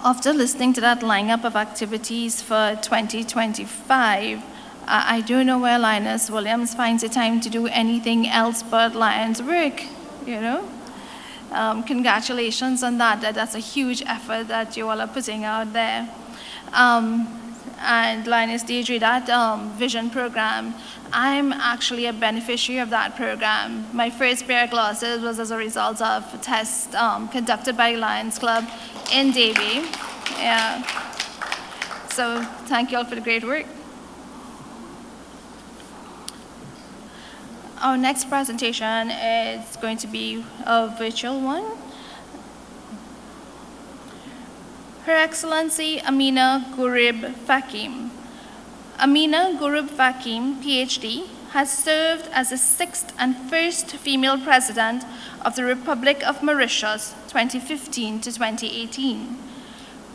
After listening to that lineup of activities for 2025, I don't know where Linus Williams finds the time to do anything else but Lions work, you know? Congratulations on that. That's a huge effort that you all are putting out there. And Linus Deidre, that vision program, I'm actually a beneficiary of that program. My first pair of glasses was as a result of a test conducted by Lions Club in Davie. Yeah. So thank you all for the great work. Our next presentation is going to be a virtual one. Her Excellency Ameenah Gurib-Fakim. Ameenah Gurib-Fakim, PhD, has served as the 6th and first female president of the Republic of Mauritius, 2015 to 2018.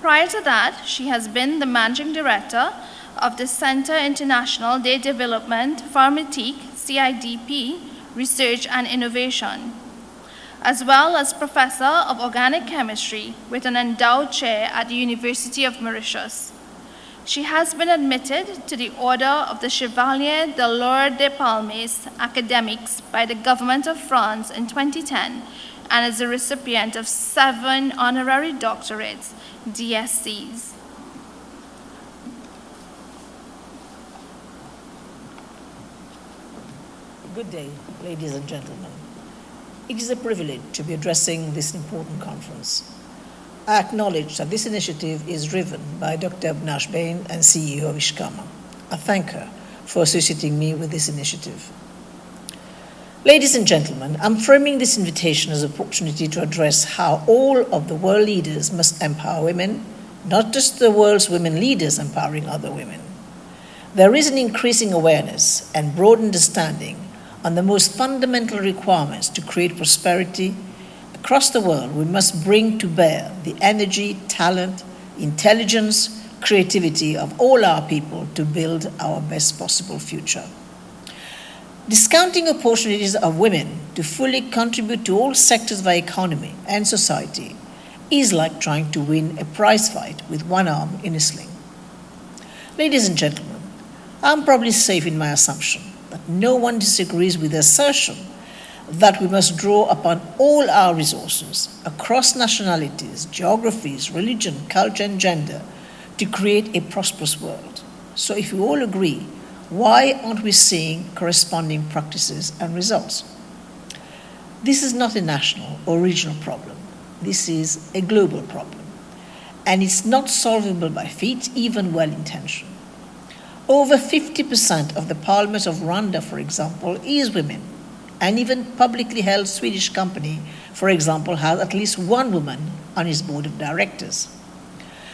Prior to that, she has been the managing director of the Centre International de Développement Pharmaceutique, CIDP, Research and Innovation, as well as professor of organic chemistry with an endowed chair at the University of Mauritius. She has been admitted to the Order of the Chevalier de l'Ordre des Palmes Academics by the Government of France in 2010 and is a recipient of 7 honorary doctorates, DSCs. Good day, ladies and gentlemen. It is a privilege to be addressing this important conference. I acknowledge that this initiative is driven by Dr. Abnash Bain and CEO of Ishkama. I thank her for associating me with this initiative. Ladies and gentlemen, I'm framing this invitation as an opportunity to address how all of the world leaders must empower women, not just the world's women leaders empowering other women. There is an increasing awareness and broad understanding on the most fundamental requirements to create prosperity across the world. We must bring to bear the energy, talent, intelligence, creativity of all our people to build our best possible future. Discounting opportunities of women to fully contribute to all sectors of our economy and society is like trying to win a prize fight with one arm in a sling. Ladies and gentlemen, I'm probably safe in my assumption that no one disagrees with the assertion that we must draw upon all our resources across nationalities, geographies, religion, culture, and gender to create a prosperous world. So if we all agree, why aren't we seeing corresponding practices and results? This is not a national or regional problem. This is a global problem. And it's not solvable by feet, even well-intentioned. Over 50% of the parliament of Rwanda, for example, is women. And even publicly held Swedish company, for example, has at least one woman on its board of directors.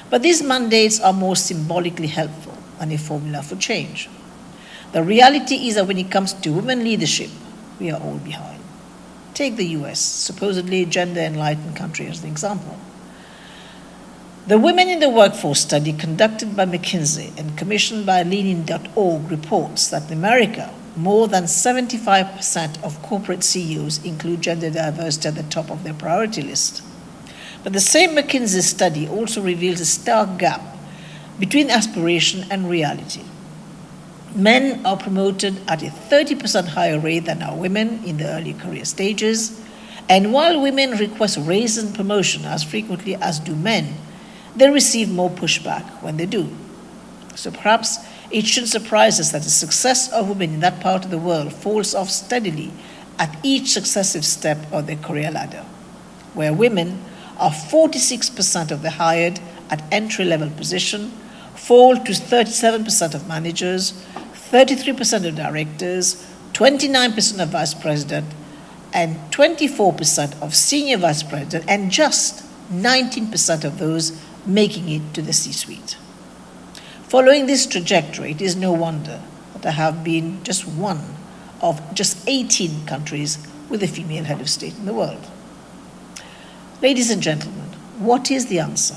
But these mandates are more symbolically helpful than a formula for change. The reality is that when it comes to women leadership, we are all behind. Take the US, supposedly a gender-enlightened country, as an example. The Women in the Workforce study conducted by McKinsey and commissioned by Leaning.org reports that in America, more than 75% of corporate CEOs include gender diversity at the top of their priority list. But the same McKinsey study also reveals a stark gap between aspiration and reality. Men are promoted at a 30% higher rate than are women in the early career stages, and while women request raises and promotion as frequently as do men, they receive more pushback when they do. So perhaps it shouldn't surprise us that the success of women in that part of the world falls off steadily at each successive step of their career ladder, where women are 46% of the hired at entry-level position, fall to 37% of managers, 33% of directors, 29% of vice president, and 24% of senior vice president, and just 19% of those making it to the C-suite. Following this trajectory, it is no wonder that there have been just one of just 18 countries with a female head of state in the world. Ladies and gentlemen, what is the answer?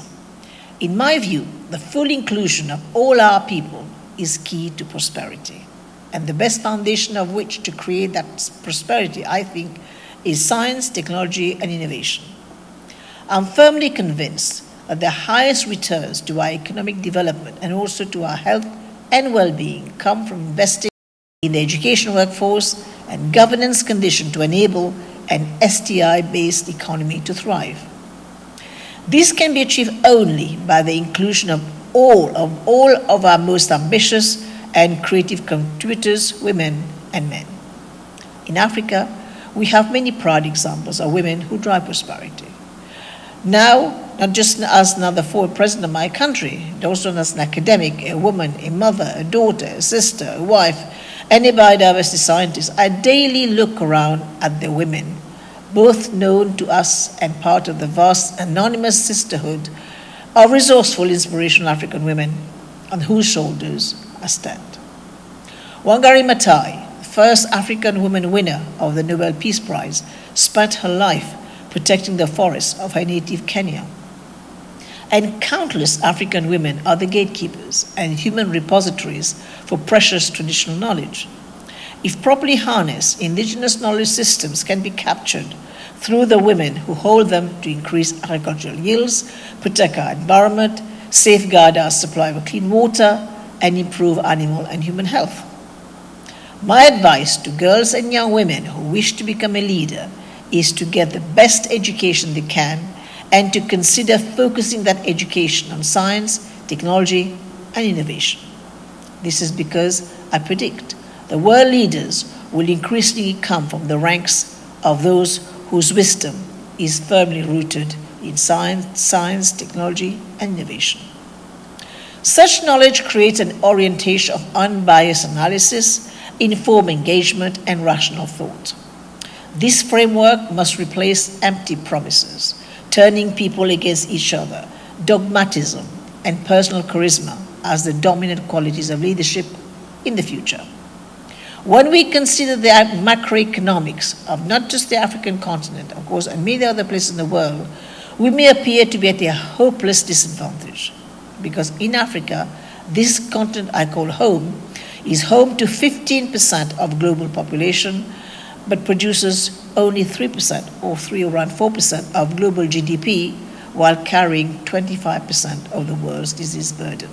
In my view, the full inclusion of all our people is key to prosperity. And the best foundation of which to create that prosperity, I think, is science, technology, and innovation. I'm firmly convinced that the highest returns to our economic development and also to our health and well-being come from investing in the education workforce and governance conditions to enable an STI-based economy to thrive. This can be achieved only by the inclusion of all of our most ambitious and creative contributors, women and men. In Africa, we have many proud examples of women who drive prosperity. Now, not just as another former president of my country, but also as an academic, a woman, a mother, a daughter, a sister, a wife, and a biodiversity scientist, I daily look around at the women, both known to us and part of the vast anonymous sisterhood of resourceful, inspirational African women on whose shoulders I stand. Wangari Maathai, the first African woman winner of the Nobel Peace Prize, spent her life protecting the forests of her native Kenya. And countless African women are the gatekeepers and human repositories for precious traditional knowledge. If properly harnessed, indigenous knowledge systems can be captured through the women who hold them to increase agricultural yields, protect our environment, safeguard our supply of clean water, and improve animal and human health. My advice to girls and young women who wish to become a leader is to get the best education they can and to consider focusing that education on science, technology, and innovation. This is because I predict the world leaders will increasingly come from the ranks of those whose wisdom is firmly rooted in science, technology, and innovation. Such knowledge creates an orientation of unbiased analysis, informed engagement, and rational thought. This framework must replace empty promises, turning people against each other, dogmatism, and personal charisma as the dominant qualities of leadership in the future. When we consider the macroeconomics of not just the African continent, of course, and many other places in the world, we may appear to be at a hopeless disadvantage. Because in Africa, this continent I call home is home to 15% of global population, but produces only 3% or around 4% of global GDP, while carrying 25% of the world's disease burden.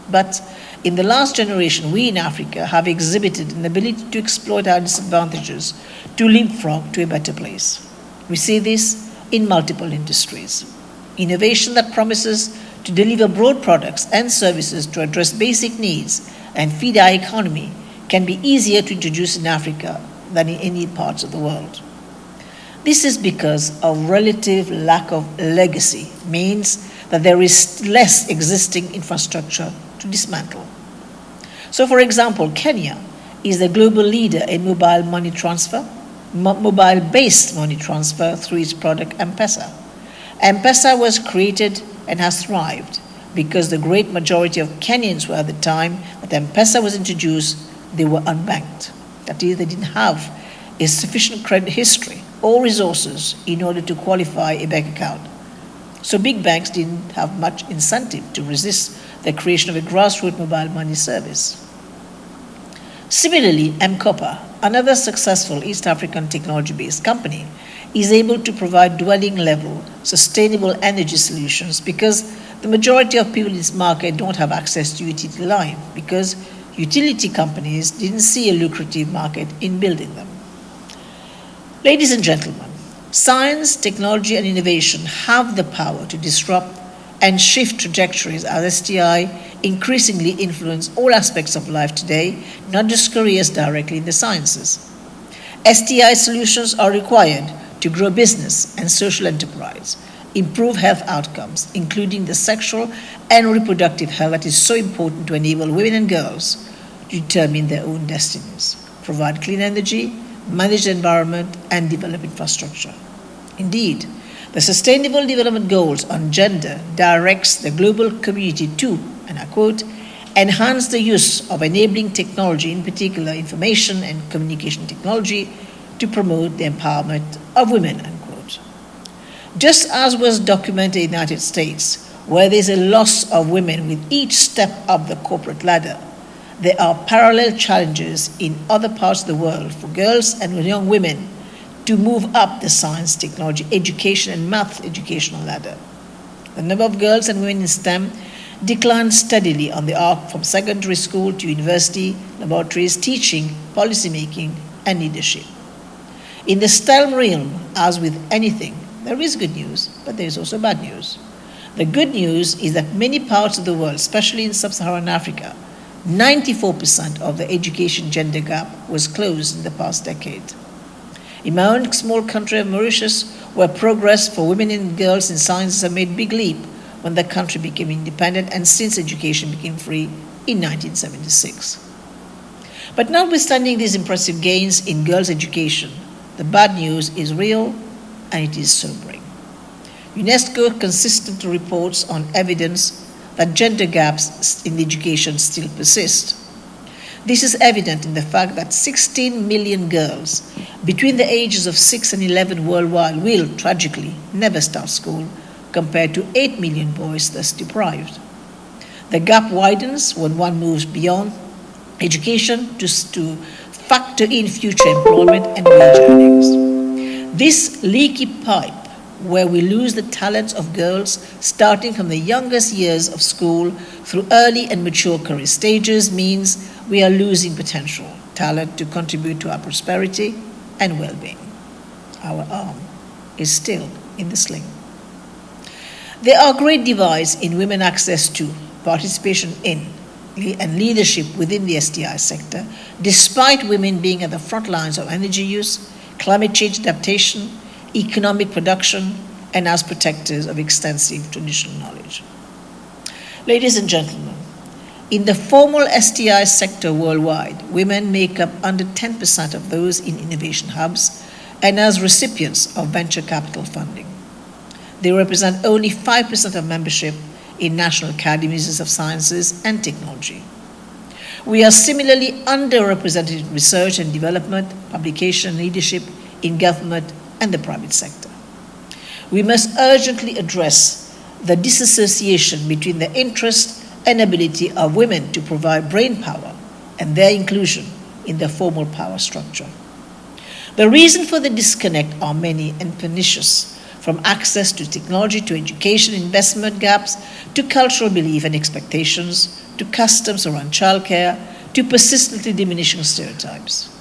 But in the last generation, we in Africa have exhibited an ability to exploit our disadvantages to leapfrog to a better place. We see this in multiple industries. Innovation that promises to deliver broad products and services to address basic needs and feed our economy can be easier to introduce in Africa than in any parts of the world. This is because of relative lack of legacy, means that there is less existing infrastructure to dismantle. So, for example, Kenya is the global leader in mobile money transfer, mobile-based money transfer through its product M-Pesa. M-Pesa was created and has thrived because the great majority of Kenyans were at the time that M-Pesa was introduced, they were unbanked. That is, they didn't have a sufficient credit history or resources in order to qualify a bank account. So big banks didn't have much incentive to resist the creation of a grassroots mobile money service. Similarly, M-Copper, another successful East African technology-based company, is able to provide dwelling-level, sustainable energy solutions because the majority of people in this market don't have access to utility line because utility companies didn't see a lucrative market in building them. Ladies and gentlemen, science, technology, and innovation have the power to disrupt and shift trajectories as STI increasingly influence all aspects of life today, not just careers directly in the sciences. STI solutions are required to grow business and social enterprise, improve health outcomes, including the sexual and reproductive health that is so important to enable women and girls to determine their own destinies, provide clean energy, manage the environment, and develop infrastructure. Indeed, the Sustainable Development Goals on gender directs the global community to, and I quote, enhance the use of enabling technology, in particular information and communication technology, to promote the empowerment of women, unquote. Just as was documented in the United States, where there's a loss of women with each step up the corporate ladder, there are parallel challenges in other parts of the world for girls and young women to move up the science, technology, education, and math educational ladder. The number of girls and women in STEM declined steadily on the arc from secondary school to university, laboratories, teaching, policymaking, and leadership. In the STEM realm, as with anything, there is good news, but there is also bad news. The good news is that many parts of the world, especially in sub-Saharan Africa, 94% of the education gender gap was closed in the past decade. In my own small country of Mauritius, where progress for women and girls in sciences have made a big leap when the country became independent and since education became free in 1976. But notwithstanding these impressive gains in girls' education, the bad news is real and it is sobering. UNESCO consistently reports on evidence that gender gaps in education still persist. This is evident in the fact that 16 million girls between the ages of 6 and 11 worldwide will, tragically, never start school, compared to 8 million boys thus deprived. The gap widens when one moves beyond education to factor in future employment and wage earnings. This leaky pipe, where we lose the talents of girls starting from the youngest years of school through early and mature career stages, means we are losing potential talent to contribute to our prosperity and well-being. Our arm is still in the sling. There are great divides in women access to, participation in, and leadership within the STI sector, despite women being at the front lines of energy use, climate change adaptation, economic production, and as protectors of extensive traditional knowledge. Ladies and gentlemen, in the formal STI sector worldwide, women make up under 10% of those in innovation hubs and as recipients of venture capital funding. They represent only 5% of membership in national academies of sciences and technology. We are similarly underrepresented in research and development, publication, leadership, in government, and the private sector. We must urgently address the disassociation between the interest and ability of women to provide brain power and their inclusion in the formal power structure. The reasons for the disconnect are many and pernicious, from access to technology to education investment gaps to cultural belief and expectations to customs around childcare to persistently diminishing stereotypes.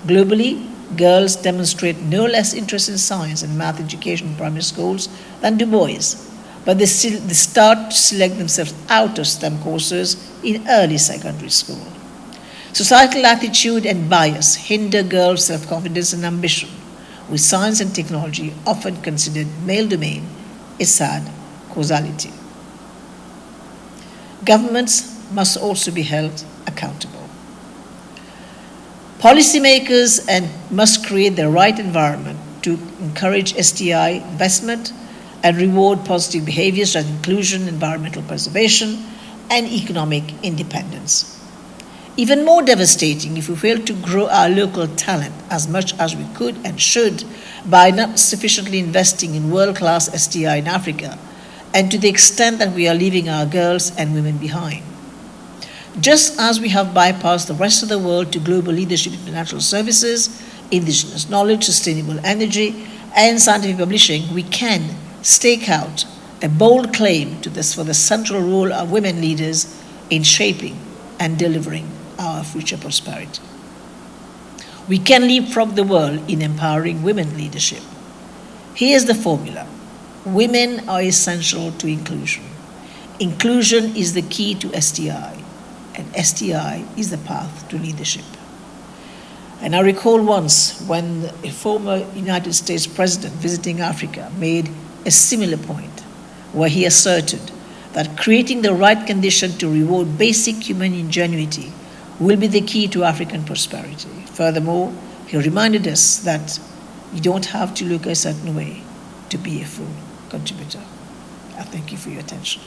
Globally, girls demonstrate no less interest in science and math education in primary schools than do boys, but they start to select themselves out of STEM courses in early secondary school. Societal attitude and bias hinder girls' self-confidence and ambition, with science and technology often considered male domain, a sad causality. Governments must also be held accountable. Policymakers must create the right environment to encourage STI investment and reward positive behaviors like inclusion, environmental preservation, and economic independence. Even more devastating if we fail to grow our local talent as much as we could and should by not sufficiently investing in world-class STI in Africa, and to the extent that we are leaving our girls and women behind. Just as we have bypassed the rest of the world to global leadership in financial services, indigenous knowledge, sustainable energy, and scientific publishing, we can stake out a bold claim to this for the central role of women leaders in shaping and delivering our future prosperity. We can leapfrog the world in empowering women leadership. Here's the formula. Women are essential to inclusion. Inclusion is the key to STI, and STI is the path to leadership. And I recall once when a former United States president visiting Africa made a similar point, where he asserted that creating the right condition to reward basic human ingenuity will be the key to African prosperity. Furthermore, he reminded us that you don't have to look a certain way to be a full contributor. I thank you for your attention.